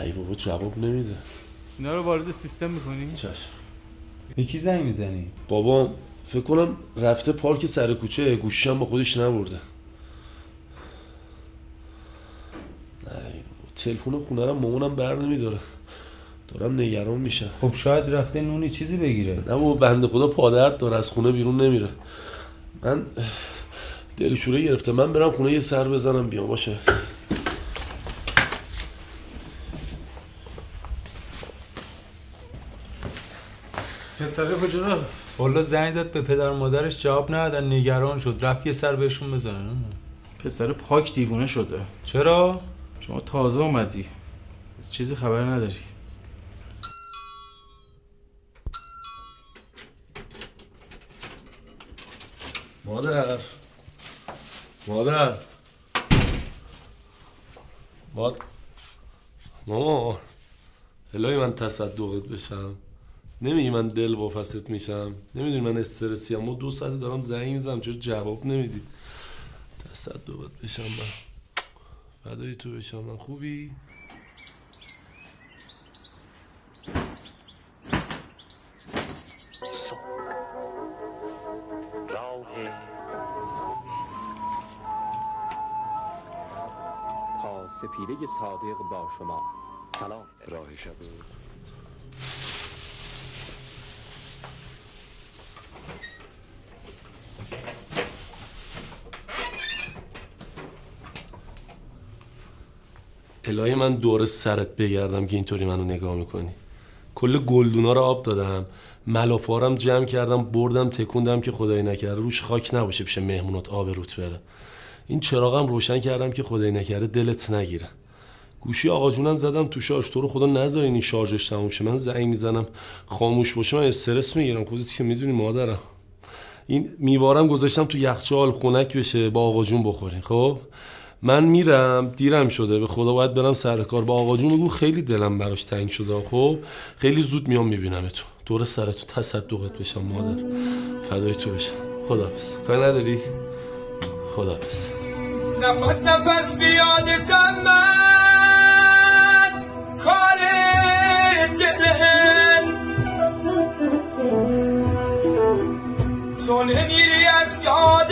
ای بابا جواب نمیده. اینا رو وارد سیستم میکنی؟ چشم. به کی زنگ میزنی؟ بابا فکر کنم رفته پارک سر کوچه، گوشی هم با خودش نبرده. تلفن خونه رو مامانم بر نمیداره، دارم نگران میشم. خب شاید رفته نونی چیزی بگیره. نه بابا بنده خدا پادرد داره، از خونه بیرون نمیره. من دلشوره گرفته، من برم خونه یه سر بزنم بیام. باشه. پسره کجا رفت؟ والا زنگ زد به پدر و مادرش جواب ندادن، نگران شد، رفت یه سر بهشون بزنه. پسر پاک دیوونه شده. چرا؟ شما تازه اومدی، از چیزی خبر نداری. مادر ماما الهی من تصدقت بشم، نمیگی من دل واپست میشم؟ نمیدونی من استرسی ام و 2 ساعت دارم زنگ میزنم چرا جواب نمیدی؟ تصدقت بشم من، فدای تو بشم من. خوبی؟ تا سپیده صادق با شما. سلام. راه شب الهی من دور سرت بگردم که اینطوری منو نگاه میکنی. کل گلدونا رو آب دادم، ملافارم جمع کردم بردم تکوندم که خدای نکرده روش خاک نباشه پیش مهمونات آب روت بره. این چراغم روشن کردم که خدای نکرده دلت نگیره. گوشی آقا جونم زدم تو شارژ، تو رو خدا نذارین این شارژش تموم شه. من زنگ میزنم خاموش باشه من استرس میگیرم، خودت که میدونی مادرم. این میوارم گذاشتم تو یخچال خنک بشه با آقا جون بخورین. خب من میرم، دیرم شده، به خدا باید برم سر کار. با آقا جون بگو خیلی دلم براش تنگ شده. خب خیلی زود میام میبینم تو، دور سرتو تصدقت بشم مادر، فدای تو بشم. خداحافظ. کاری نداری؟ خداحافظ. نفس نفس بیادتم من کار دلت، تو نمیری از یاد